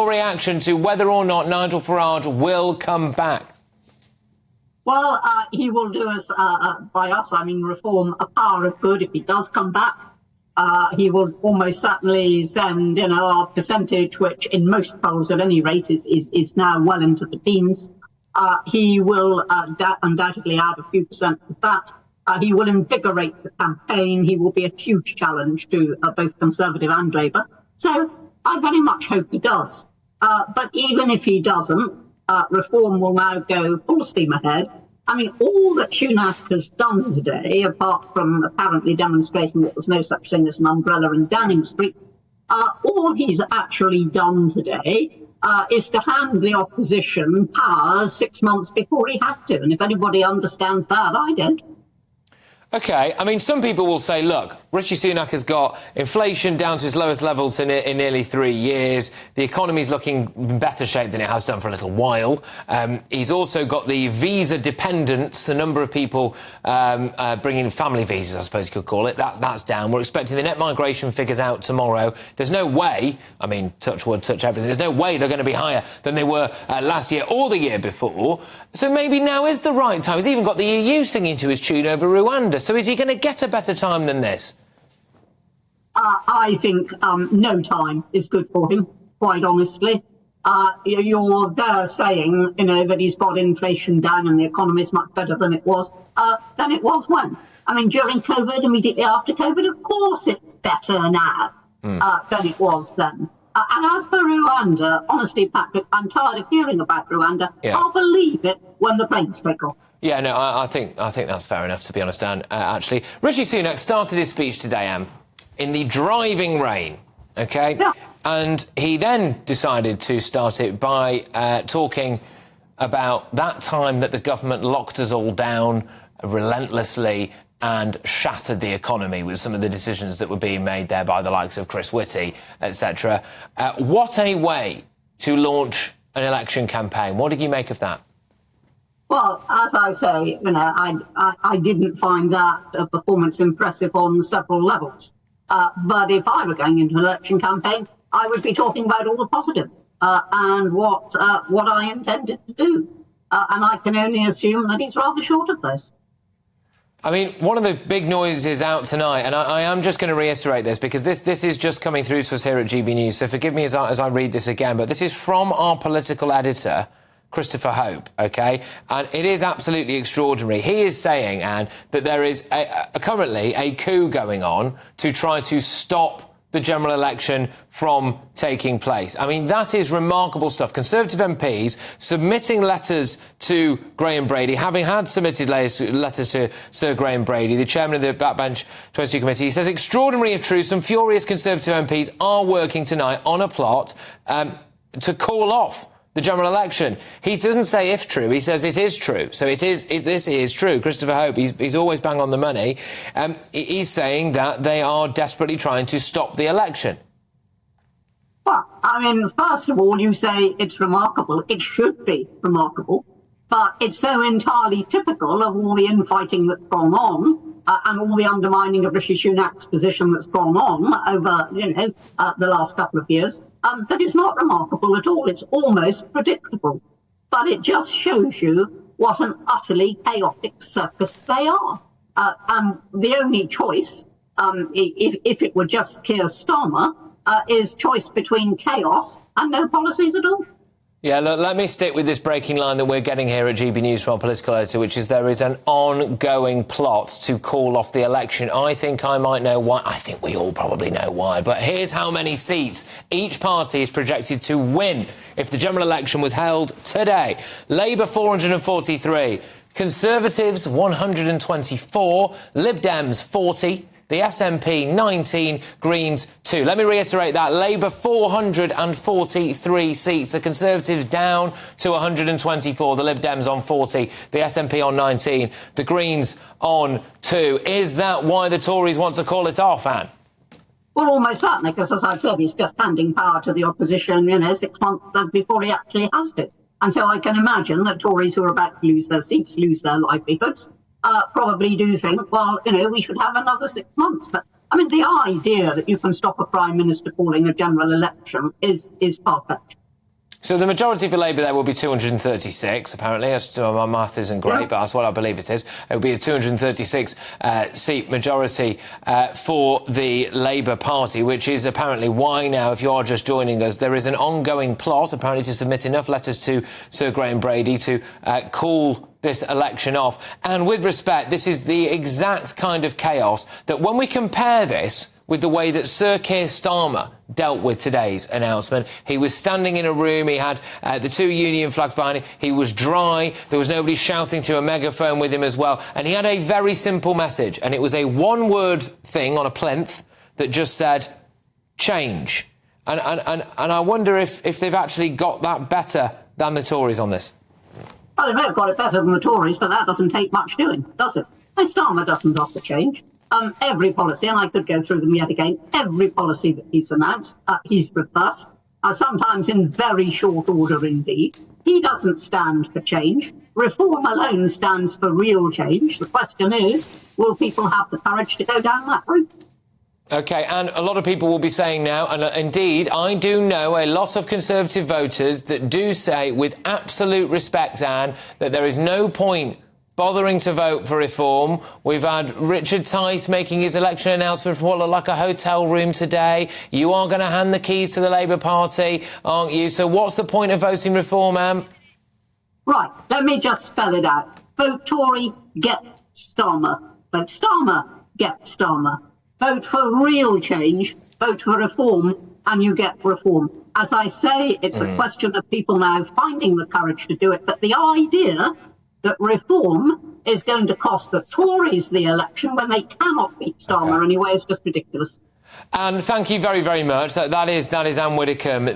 your reaction to whether or not Nigel Farage will come back? Well, he will do us, by us, I mean reform, a power of good if he does come back. He will almost certainly send, our percentage, which in most polls at any rate is now well into the teens. He will undoubtedly add a few percent to that. He will invigorate the campaign. He will be a huge challenge to both Conservative and Labour. So I very much hope he does. But even if he doesn't, reform will now go full steam ahead. I mean, all that Sunak has done today, apart from apparently demonstrating that there's no such thing as an umbrella in Downing Street, all he's actually done today is to hand the opposition power 6 months before he had to. And if anybody understands that, I don't. OK, I mean, some people will say, look, Rishi Sunak has got inflation down to its lowest level in nearly 3 years. The economy's looking in better shape than it has done for a little while. He's also got the visa dependence, the number of people bringing family visas, I suppose you could call it. That's down. We're expecting the net migration figures out tomorrow. There's no way, I mean, touch wood, touch everything, there's no way they're going to be higher than they were last year or the year before. So maybe now is the right time. He's even got the EU singing to his tune over Rwanda. So is he going to get a better time than this? I think no time is good for him, quite honestly. You're there saying, that he's got inflation down and the economy is much better than it was when? I mean, during COVID, immediately after COVID, of course it's better now than it was then. And as for Rwanda, honestly, Patrick, I'm tired of hearing about Rwanda. Yeah. I'll believe it when the planes take off. Yeah, no, I think that's fair enough, to be honest, Anne, actually. Rishi Sunak started his speech today, Anne, in the driving rain, OK? Yeah. And he then decided to start it by talking about that time that the government locked us all down relentlessly and shattered the economy with some of the decisions that were being made there by the likes of Chris Whitty, etc. What a way to launch an election campaign. What did you make of that? Well, as I say, I didn't find that performance impressive on several levels. But if I were going into an election campaign, I would be talking about all the positive and what I intended to do. And I can only assume that he's rather short of those. I mean, one of the big noises out tonight, and I am just going to reiterate this because this is just coming through to us here at GB News, so forgive me as I read this again, but this is from our political editor, Christopher Hope, OK? And it is absolutely extraordinary. He is saying, Anne, that there is currently a coup going on to try to stop the general election from taking place. I mean, that is remarkable stuff. Conservative MPs submitting letters to Graham Brady, having had submitted letters to Sir Graham Brady, the chairman of the Backbench 22 Committee. He says, extraordinary if true, some furious Conservative MPs are working tonight on a plot to call off the general election. He doesn't say if true, he says it is true. So this is true. Christopher Hope, he's always bang on the money. He's saying that they are desperately trying to stop the election. Well, I mean, first of all, you say it's remarkable. It should be remarkable. But it's so entirely typical of all the infighting that's gone on and all the undermining of Rishi Sunak's position that's gone on over, the last couple of years, that it's not remarkable at all. It's almost predictable. But it just shows you what an utterly chaotic circus they are. And the only choice, if it were just Keir Starmer, is choice between chaos and no policies at all. Yeah, look, let me stick with this breaking line that we're getting here at GB News from our political editor, which is there is an ongoing plot to call off the election. I think I might know why. I think we all probably know why. But here's how many seats each party is projected to win if the general election was held today. Labour 443, Conservatives 124, Lib Dems 40, the SNP 19, Greens 2. Let me reiterate that. Labour 443 seats. The Conservatives down to 124. The Lib Dems on 40. The SNP on 19. The Greens on 2. Is that why the Tories want to call it off, Anne? Well, almost certainly, because as I've said, he's just handing power to the opposition, 6 months before he actually has to. And so I can imagine that Tories who are about to lose their seats, lose their livelihoods, probably do think, well, we should have another 6 months. But, I mean, the idea that you can stop a Prime Minister calling a general election is far-fetched. So the majority for Labour there will be 236, apparently. My math isn't great, but that's what I believe it is. It will be a 236 seat majority for the Labour Party, which is apparently why now, if you are just joining us, there is an ongoing plot, apparently, to submit enough letters to Sir Graham Brady to call this election off. And with respect, this is the exact kind of chaos that when we compare this with the way that Sir Keir Starmer dealt with today's announcement. He was standing in a room, he had the two union flags behind him, he was dry, there was nobody shouting through a megaphone with him as well, and he had a very simple message, and it was a one-word thing on a plinth that just said, change. And I wonder if they've actually got that better than the Tories on this. Well, they may have got it better than the Tories, but that doesn't take much doing, does it? And Starmer doesn't offer change. Every policy, and I could go through them yet again, every policy that he's announced, he's reversed, sometimes in very short order indeed. He doesn't stand for change. Reform alone stands for real change. The question is, will people have the courage to go down that route? OK, and a lot of people will be saying now, and indeed, I do know a lot of Conservative voters that do say, with absolute respect, Anne, that there is no point bothering to vote for reform. We've had Richard Tice making his election announcement from what looked like a hotel room today. You are going to hand the keys to the Labour Party, aren't you? So what's the point of voting reform, Anne? Right, let me just spell it out. Vote Tory, get Starmer. Vote Starmer, get Starmer. Vote for real change, vote for reform, and you get reform. As I say, it's a question of people now finding the courage to do it. But the idea that reform is going to cost the Tories the election when they cannot beat Starmer anyway is just ridiculous. And thank you very, very much. That is Anne Widdecombe,